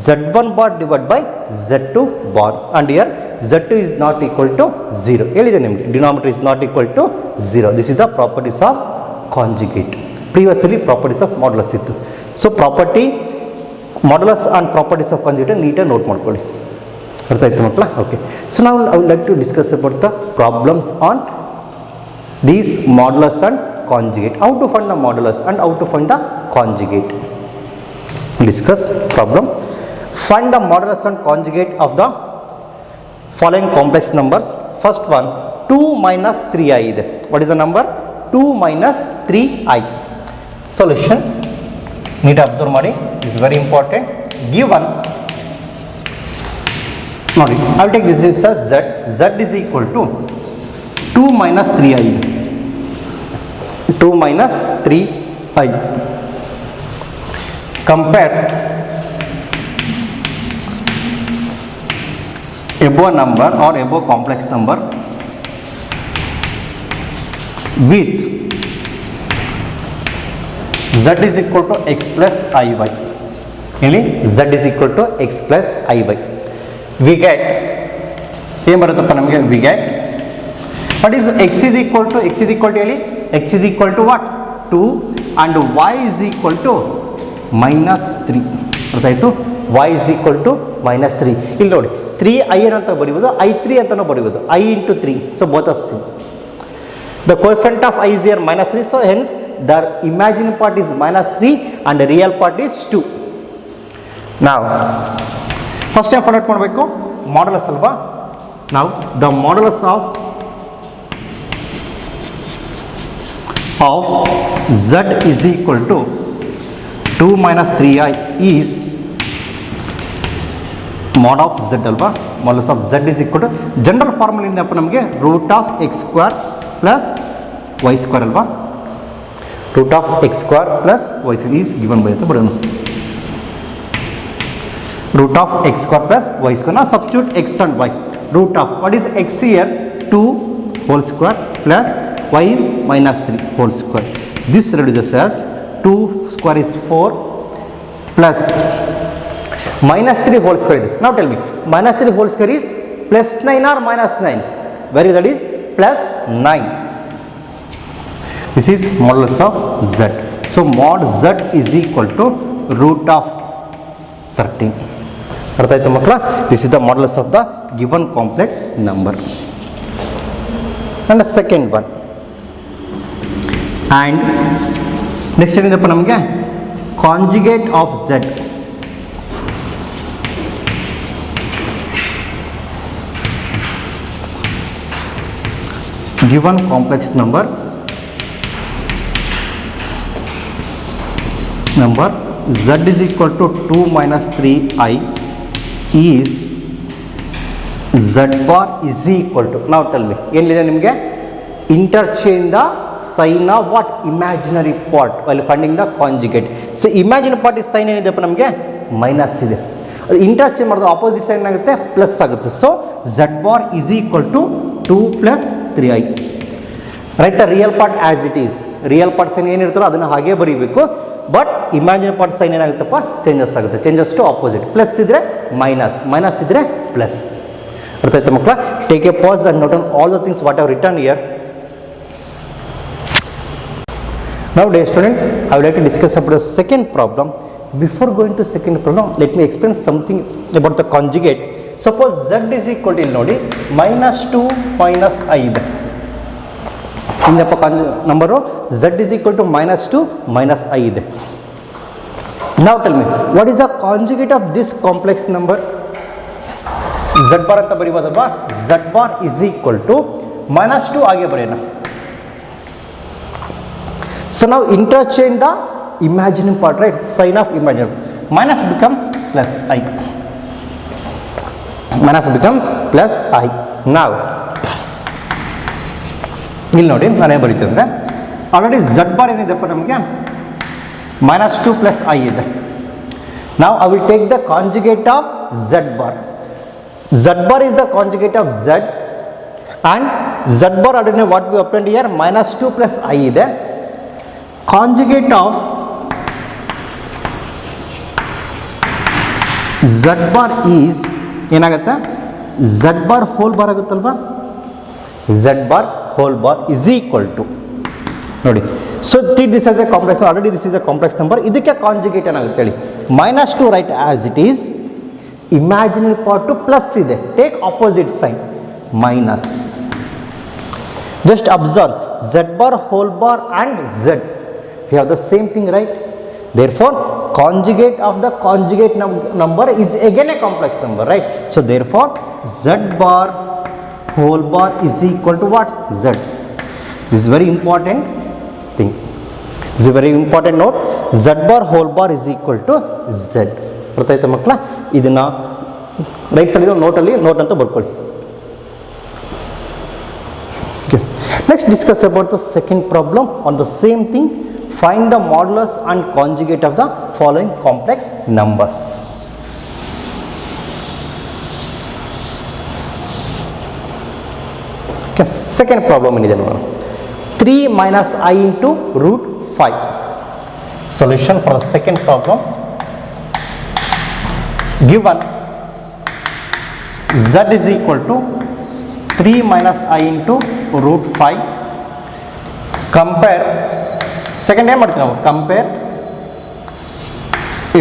A: z1 bar divided by z2 bar, and here z2 is not equal to 0. ಹೇಳಿದೆ ನಿಮಗೆ, denominator is not equal to 0. This is the properties of conjugate. Previously properties of modulus ಇತ್ತು. So property modulus and properties of conjugate ನೀಟಾಗಿ note ಮಾಡ್ಕೊಳ್ಳಿ. ಅರ್ಥ ಆಯ್ತು ಮಕ್ಕಳ? Okay, so ನಾವು I would like to discuss about the problems on these modulus and conjugate. How to find the modulus and how to find the conjugate. Discuss problem. Find the modulus and conjugate of the following complex numbers. First one, 2 minus 3i ಇದೆ. What is the number? 2 minus 3i. Solution, need to observe ಮಾಡಿ, is very important. Given, ನೋಡಿ, I will take this as z is equal to 2 minus 3i. 2 minus 3i. Compare above number or above complex number with z is equal to x plus iy. ಇಲ್ಲಿ z is equal to x plus iy. We get, ಏನು ಬರುತ್ತಪ್ಪ ನಮಗೆ? we get, what is x is equal to ಹೇಳಿ, x is equal to what? 2 and y is equal to minus 3. ಗೊತ್ತಾಯಿತು? y is equal to minus 3. ಇಲ್ಲಿ ನೋಡಿ, 3i ಅಂತ ಬರೀಬೋದು, i3 ಅಂತಲೂ ಬರೀಬೋದು, i into 3. So both are same. The coefficient of I is here minus 3, so hence the imaginary part is minus 3 and the real part is 2. Now first time find out ಮಾಡಬೇಕು modulus ಅಲ್ವಾ. Now the modulus of z is equal to 2 minus 3i is mod of z ಅಲ್ವಾ. modulus of z is equal to general formula ಇಂದ ನಮಗೆ root of x square plus y square ಅಲ್ವಾ. Root of x square plus y square is given by ಅಂತ ಬರೋಣ. Root of x square plus y square. ನಾವು substitute x and y. Root of what is x here 2 whole square plus y is minus 3 whole square. This reduces as 2 square is 4 plus minus 3 whole square is. Now tell me, minus 3 whole square is plus 9 or minus 9? Where is that is plus 9. This is modulus of z. So mod z is equal to root of 13. ಅರ್ಥ ಆಯ್ತಾ ಮಕ್ಕಳ? This is the modulus of the given complex number. And the second one. And next ಏನಪ್ಪ ನಮಗೆ conjugate of z. given complex number z is equal to 2 minus 3i is z bar is equal to. Now tell me ಏನಿದೆ ನಿಮಗೆ interchange the sign of what imaginary part while finding the conjugate. So imaginary part is sign ಏನಿದೆಪ್ಪ ನಮಗೆ minus ಇದೆ. ಅದು interchange ಮಾಡಿದ್ರೆ opposite sign ಏನಾಗುತ್ತೆ plus ಆಗುತ್ತೆ. So z bar is equal to 2 plus 3i. Write the real part as it is. Real part sign ಏನಿರುತ್ತಲ್ಲ ಅದನ್ನು ಹಾಗೆ ಬರೀಬೇಕು. ಬಟ್ ಇಮ್ಯಾಜಿನರಿ ಪಾರ್ಟ್ ಸೈನ್ ಏನಾಗುತ್ತಪ್ಪ ಚೇಂಜಸ್ ಆಗುತ್ತೆ. Changes to opposite. ಪ್ಲಸ್ ಇದ್ರೆ ಮೈನಸ್, ಮೈನಸ್ ಇದ್ರೆ ಪ್ಲಸ್. ಅರ್ಥ ಆಯ್ತಾ ಮಕ್ಕಳ? Take a pause and note on all the things what have return here. Now dear students, I would like to discuss about the second problem. Before going to second problem, let me explain something about the conjugate. Suppose z is equal to ನೋಡಿ minus 2 minus i ಇದೆ. ಇಂದಪ್ಪ number z is equal to minus 2 minus i ಇದೆ. Now tell me, what is the conjugate of this complex number? z bar ಅಂತ ಬರೀಬೋದಲ್ವಾ? z bar is equal to minus 2 ಆಗೆ ಬರೆಯೋಣ. So now interchange the imaginary part, right? Sign of imaginary. Minus becomes plus I. Minus becomes plus I. Now, ಇಲ್ಲಿ ನೋಡಿ ನಾನು ಏನು ಬರೀತೀನಿ ಅಂದರೆ already z bar ಏನಿದೆಪ್ಪ ನಮಗೆ minus 2 plus I ಇದೆ. Now I will take the conjugate of z bar. Z bar is the conjugate of z and z bar already what we obtained here minus 2 plus I ಇದೆ. Conjugate of z bar is ಏನಾಗುತ್ತೆ z bar whole bar ಆಗುತ್ತಲ್ವಾ? z bar whole bar is equal to ನೋಡಿ. So treat this as a complex. Already this is a complex number. ಇದಕ್ಕೆ conjugate ಏನಾಗುತ್ತೆ ಹೇಳಿ minus 2 write as it is. Imaginary part to plus ಇದೆ. Take opposite sign minus. Just observe z bar whole bar and z. We have the same thing, right? Therefore conjugate of the conjugate number is again a complex number, right? So therefore z bar whole bar is equal to what? Z. This is very important thing. This is a very important note. Z bar whole bar is equal to Z. ಅರ್ಥ ಆಯ್ತಾ ಮಕ್ಕಳ? ಇದನ್ನ right side ನೋಟಲ್ಲಿ note ಅಂತ ಬರ್ಕೊಳ್ಳಿ. Okay. Next discuss about the second problem on the same thing. Find the modulus and conjugate of the following complex numbers. Okay. Second problem is 3 minus I into root 5. Solution for the second problem. Given z is equal to 3 minus I into root 5. Compare second time ಮಾಡ್ತೀವಿ ನಾವು compare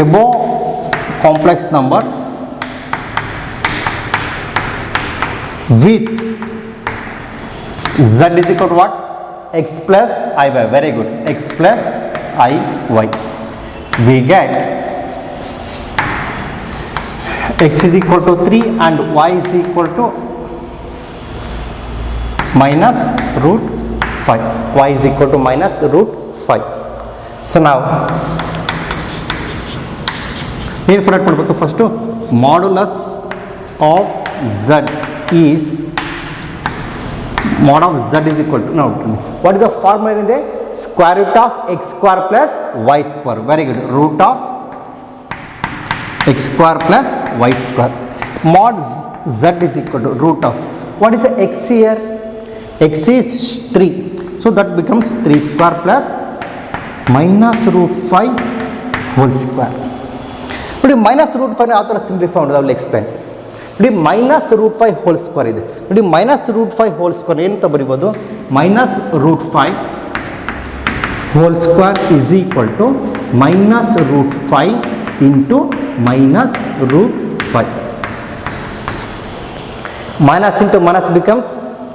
A: above complex number with z is equal to what? x plus iy. Very good. X plus iy. We get x is equal to 3 and y is equal to minus root 5. Y is equal to minus root 5. So now here for that first modulus of z is mod of z is equal to, now what is the formula in the square root of x square plus y square. Very good. Root of x square plus y square. Mod z is equal to root of, what is the x here? X is 3, so that becomes 3 square plus minus root 5 whole square. But minus root 5 how to simplify, I will explain. Minus root 5 whole square ಇದೆ ನೋಡಿ. minus root 5 whole square ಏನು ಅಂತ ಬರಿಬೋದು, minus root 5 whole square is equal to minus root 5 into minus root 5. Minus into minus becomes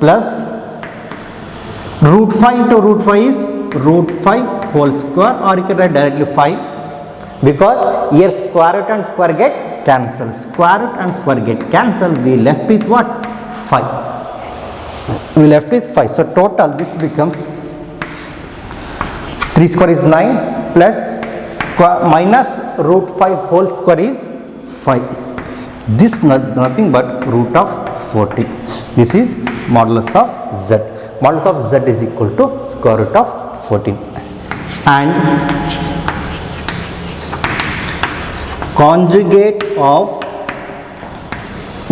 A: plus. Root 5 into root 5 is root 5 whole square, or you can write directly 5, because here square root and square get cancel. Square root and square get cancel. We left with what? 5. We left with 5. So total this becomes 3 square is 9 plus square minus root 5 whole square is 5. This nothing but root of 40. This is modulus of z. Modulus of z is equal to square root of 14. And conjugate of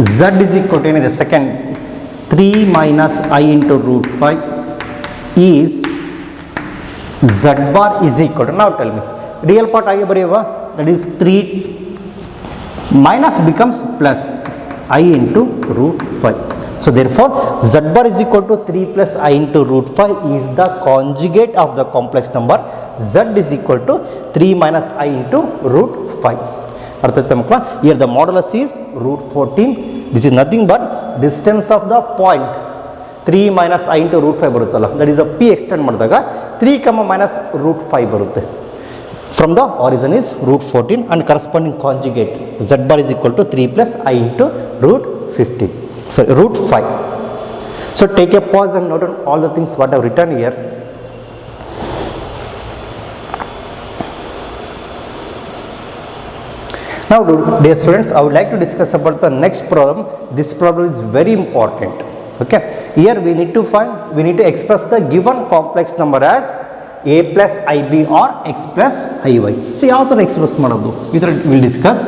A: z is equal to, in the second 3 minus I into root 5 is z bar is equal to, now tell me real part आगे बरेगा, that is 3 minus becomes plus I into root 5. So therefore z bar is equal to 3 plus I into root 5 is the conjugate of the complex number. Z is equal to 3 minus I into root 5. Here the modulus is root 14. This is nothing but distance of the point. 3 minus I into root 5 ಬರುತ್ತಲ್ಲ, that is a p extend ಮಾಡಿದಾಗ 3 minus root 5 ಬರುತ್ತೆ. From the origin is root 14 and corresponding conjugate z bar is equal to 3 plus I into root 15. So root 5. So take a pause and note on all the things what I have written here. Now dear students, I would like to discuss about the next problem. This problem is very important. Okay, here we need to express the given complex number as a plus ib or x plus iy. So ಯಾವ ತರ express ಮಾಡೋದು ಇದರ will discuss.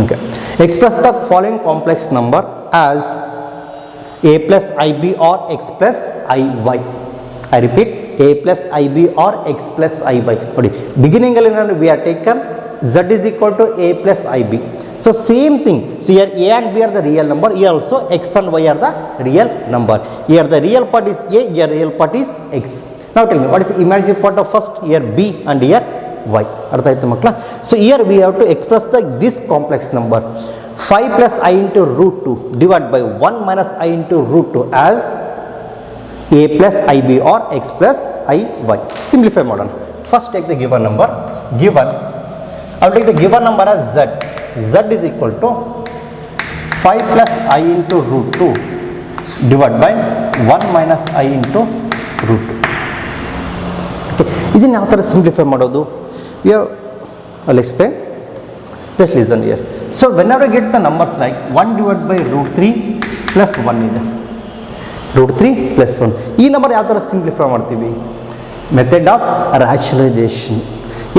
A: Okay, express the following complex number as a plus ib or x plus iy. I repeat, a plus ib or x plus iy. ನೋಡಿ beginning ಅಲ್ಲಿ we are taken z is equal to a plus ib. So same thing. So here a and b are the real number. Here also x and y are the real number. Here the real part is a. Here real part is x. Now tell me what is the imaginary part of first? Here b and here y. ಅರ್ಥ ಆಯ್ತು ಮಕ್ಕಳ? So here we have to express this complex number 5 plus I into root 2 divided by 1 minus I into root 2 as a plus ib or x plus iy. Simplify ಮಾಡೋಣ. First take the given number. Given, I will take the given number as z. Z is equal to 5 plus I into root 2 divided by 1 minus I into root 2. Okay, ಇದನ್ನು ಯಾವ ಥರ simplify ಮಾಡೋದು? I'll explain. Just listen here. So whenever you get the numbers like 1 divided by root 3 plus 1 ಇದೆ, root 3 plus 1, ಈ number ಯಾವ ಥರ simplify ಮಾಡ್ತೀವಿ? Method of rationalisation.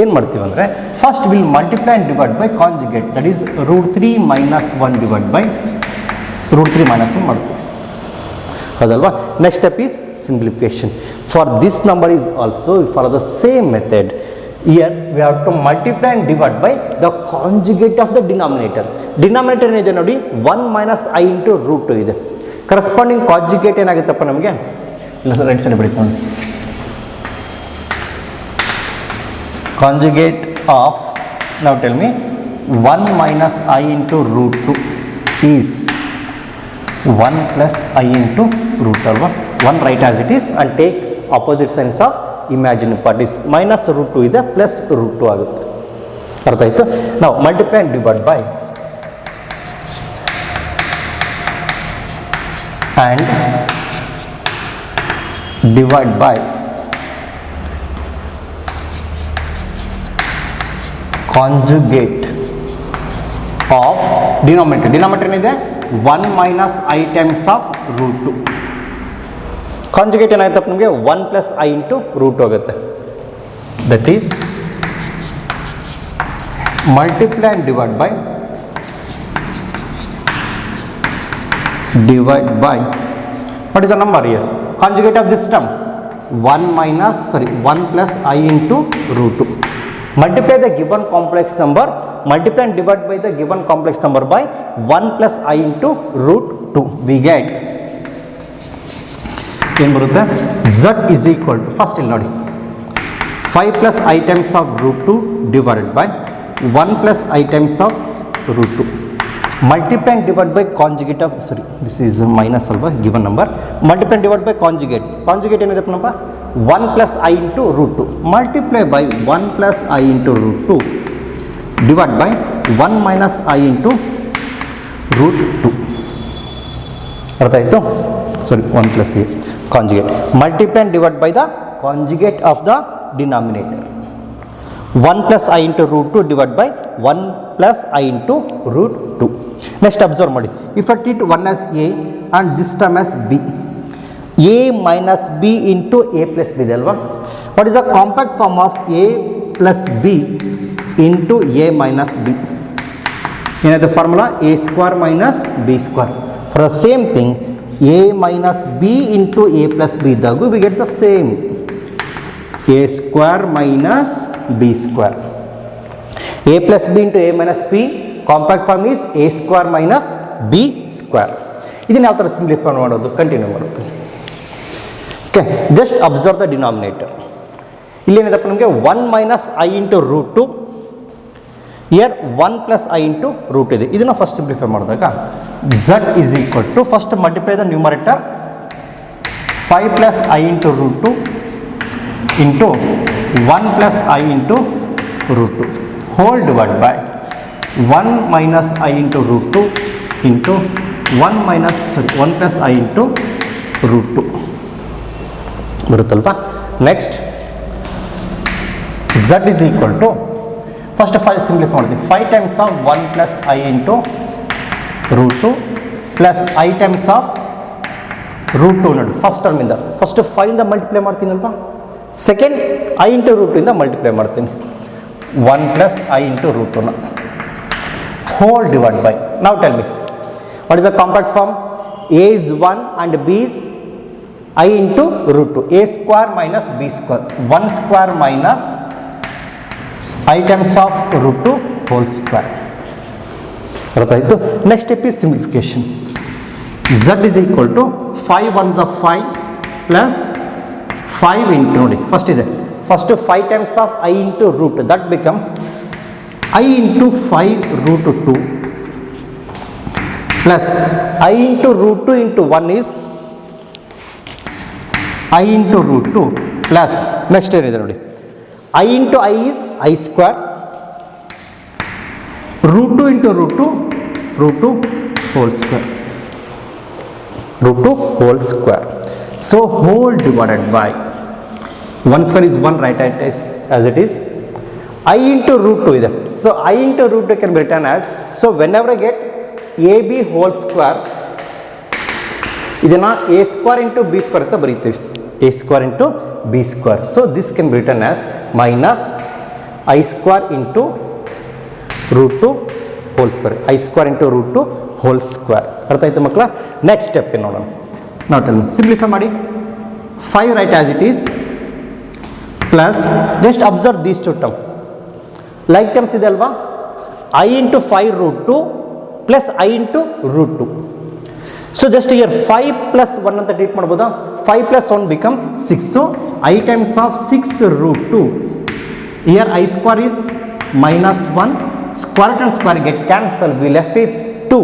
A: ಏನು ಮಾಡ್ತೀವಿ ಅಂದರೆ first will multiply and divide by conjugate, that is root 3 minus 1 divide by root 3 minus 1 ಮಾಡ್ತೀವಿ, ಹೌದಲ್ವಾ? Next step is simplification. For this number is also follow the same method. Here we have to multiply and divide by the conjugate of the denominator. Denominator ಏನಿದೆ ನೋಡಿ 1 minus I into root 2 ಇದೆ. Corresponding conjugate ಏನಾಗುತ್ತಪ್ಪ ನಮಗೆ? ಇಲ್ಲ sir, right side ಬಿಡ್ತೀನಿ. Conjugate of, now tell me, 1 minus I into root 2 is 1 plus I into root ಅಲ್ವಾ 1 write as it is and take opposite signs of imaginary part is minus root 2 ಇದೆ plus root 2 ಆಗುತ್ತೆ ಅರ್ಥ ಆಯಿತು. ನಾವು multiply and divide by and divide by conjugate of denominator ಏನಿದೆ 1 minus I times of root 2 conjugate ಏನಾಯ್ತಪ್ಪ ನಮಗೆ 1 plus I into root 2 ಆಗುತ್ತೆ. that is multiply and divide by what is the number here? Conjugate of this term 1 plus I into root 2. Multiply the given complex number, multiply and divide by the given complex number by 1 plus I into root 2. We get ಏನು ಬರುತ್ತೆ z is equal to first ಇಲ್ಲಿ ನೋಡಿ 5 plus I times of root 2 divided by 1 plus I times of root 2. Multiply and divide by conjugate of this is minus alva given number, multiply and divide by conjugate ಏನಿದೆ ನಪ್ಪ 1 plus I into root 2 multiply by 1 plus I into root 2 divide by 1 minus I into root 2 ಅರ್ಥ ಆಯಿತು. 1 plus A conjugate, multiply and divide by the conjugate of the denominator 1 plus I into root 2 divided by 1 plus I into root 2. Next observe ಮಾಡಿ, if I treat 1 as A and this term as B, A minus B into A plus B ಇದೆ ಅಲ್ವಾ. what is the compact form of A plus B into A minus B? ಏನಿದೆ formula A square minus B square. for the same thing A minus B into A plus B ಇದ್ದಾಗ we get the same A square minus B square. A plus B into A minus B compact form is A square minus B square. ಇದನ್ನು ಯಾವ ಥರ simplify ಮಾಡೋದು continue ಮಾಡುತ್ತೆ. Okay, just observe the denominator. ಇಲ್ಲೇನಿದಪ್ಪ ನಮಗೆ 1 minus I into root 2, here 1 plus I into root ಇದೆ. ಇದನ್ನು first simplify ಮಾಡಿದಾಗ z is equal to, first multiply the numerator 5 plus I into root 2 into 1 plus I into root 2 whole divided by 1 minus I into root 2 into 1 plus I into root 2 ಬರುತ್ತಲ್ವಾ. Next z is equal to, first 5 simplify ಮಾಡ್ತೀವಿ, 5 times of 1 plus I into root 2 plus I times of root 2 ನೋಡಿ first ಟರ್ಮಿಂದ first 5 ಇಂದ multiply ಮಾಡ್ತೀನಿ ಅಲ್ವಾ, second I into root 2 ಇಂದ multiply ಮಾಡ್ತೀನಿ 1 plus I into root 2 whole divided by, now tell me what is the compact form? A is 1 and B is I into root 2, A square minus B square, 1 square minus I times of root 2 whole square. ಅರ್ಥ ಆಯಿತು. Next step is simplification. z is equal to 5 ones of 5 plus 5 into ನೋಡಿ first ಇದೆ, first 5 times of I into root, that becomes I into 5 root 2 plus I into root 2 into 1 is I into root 2 plus next ಏನಿದೆ ನೋಡಿ I into I is I square, root 2 into root 2 whole square, root 2 whole square. So whole divided by 1 square is 1, right as it is. I into root 2 ಇದೆ, so I into root 2 can be written as, so whenever I get AB whole square ಇದನ್ನು A square into B square ಅಂತ ಬರೀತೀವಿ, A square into B square. So this can be written as minus I square into root 2 whole square, I square into root 2 whole square. ಅರ್ಥ ಆಯ್ತು ಮಕ್ಕಳ. Next step ನೋಡೋಣ. ನಾವು tell simplify ಮಾಡಿ 5 right as it is plus just observe these two term, like terms ಇದೆ ಅಲ್ವಾ, I into 5 root 2 plus I into root 2. So just year 5 plus 1 ಅಂತ treat ಮಾಡ್ಬೋದಾ, 5 plus 1 becomes 6, so I times of 6 root 2, here I square is minus 1, square root and square get cancelled, we left with 2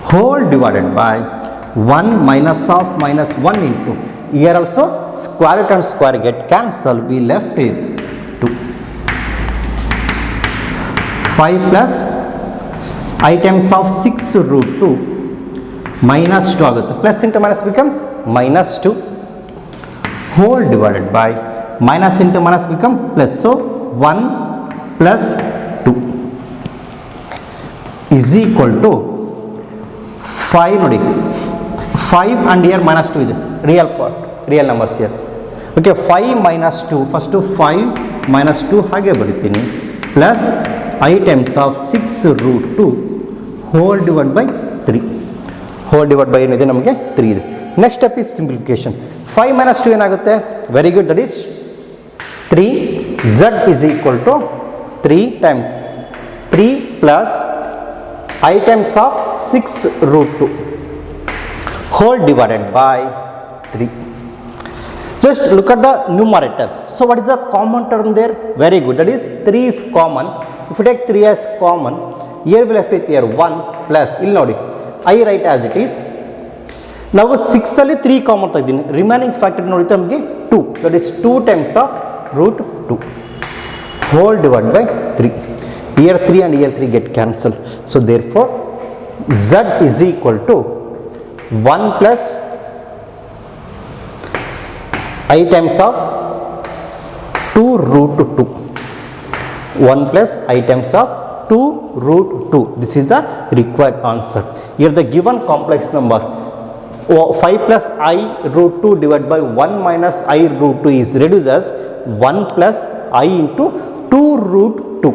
A: whole divided by 1 minus of minus 1 into, here also square root and square get cancelled, we left with 2. 5 plus I times of 6 root 2 minus 2 ಆಗುತ್ತೆ, plus into minus becomes minus 2 whole divided by minus into minus become plus, so 1 plus 2 is equal to 5 ನೋಡಿ 5 and here minus 2 ಇದೆ real part, real numbers here. Okay, 5 minus 2, first 5 minus 2 ಹಾಗೆ ಬರೀತೀನಿ, plus I times of 6 root 2 whole divided by 3, whole divided by ಏನಿದೆ ನಮಗೆ 3 ಇದೆ. Next step is simplification. 5 minus 2 ಏನಾಗುತ್ತೆ, very good, that is 3. Z is equal to 3 times 3 plus I times of 6 root 2 whole divided by 3. Just look at the numerator. So what is the common term there? Very good, that is 3 is common. If you take 3 as common, here we left with here 1 plus, ಇಲ್ಲಿ ನೋಡಿ I write as it is. ನಾವು 6 ಅಲ್ಲಿ 3 common ತೆಗೆದಿನಿ, remaining factor ನೋಡಿ ನಮಗೆ 2, that is 2 times of root 2 whole divided by 3. Here 3 and here 3 get cancelled, so therefore Z is equal to 1 plus I times of 2 root 2, 1 plus I times of 2 root 2. This is the required answer. Here the given complex number 5 plus I root 2 divided by 1 minus I root 2 is reduced as 1 plus I into 2 root 2.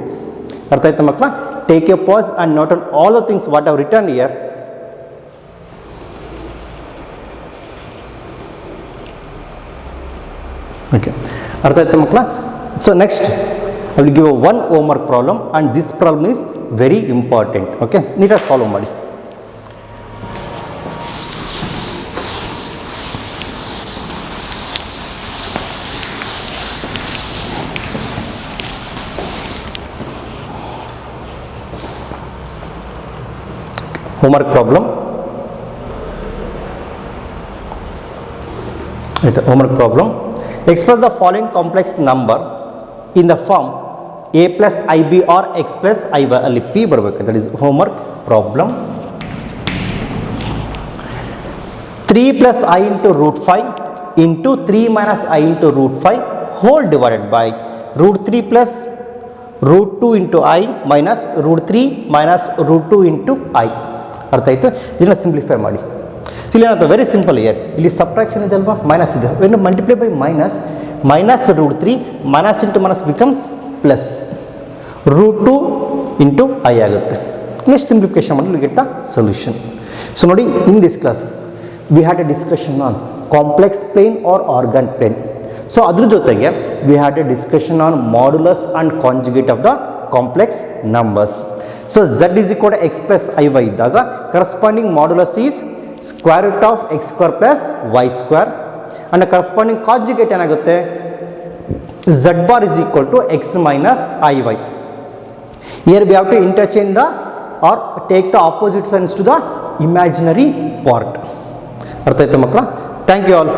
A: ಅರ್ಥ ಆಯ್ತಾ ಮಕ್ಕಳ? Take a pause and note on all the things what I have written here. Okay, ಅರ್ಥ ಆಯ್ತಾ ಮಕ್ಕಳ? So next I will give one homework problem, and this problem is very important. Okay, neatly follow ಮಾಡಿ. Homework problem. Homework problem. Express the following complex number in the form a plus ib or x plus iy. ಅಲ್ಲಿ p ಬರಬೇಕು, that is homework problem. 3 plus I into root 5 into 3 minus I into root 5 whole divided by root 3 plus root 2 into I minus root 3 minus root 2 into I. ಅರ್ಥ ಆಯಿತು? ಇದನ್ನು simplify ಮಾಡಿ. ಇಲ್ಲಿ ಏನಾಯ್ತು, very simple. ಇಲ್ಲಿ subtraction ಇದೆ ಅಲ್ವಾ, minus ಇದೆ, when multiply by minus, minus root 3 minus into minus becomes plus root 2 into i ಆಗುತ್ತೆ. ನೆಕ್ಸ್ಟ್ ಸಿಂಪ್ಲಿಫಿಕೇಶನ್ ಮಾಡಿ ಗೆಟ್ ದ ಸೊಲ್ಯೂಷನ್. ಸೊ ನೋಡಿ, in this class we had a discussion on complex plane or Argand plane. So ಅದ್ರ ಜೊತೆಗೆ we had a discussion on modulus and conjugate of the complex numbers. So z is equal to x plus iy ಇದ್ದಾಗ corresponding modulus is square root of x square plus y square, and corresponding conjugate ಏನಾಗುತ್ತೆ, z bar is equal to x minus iy. Here we have to interchange the or take the opposite signs to the imaginary part. ಅರ್ಥ ಆಯ್ತಾ ಮಕ್ಕಳ? Thank you all.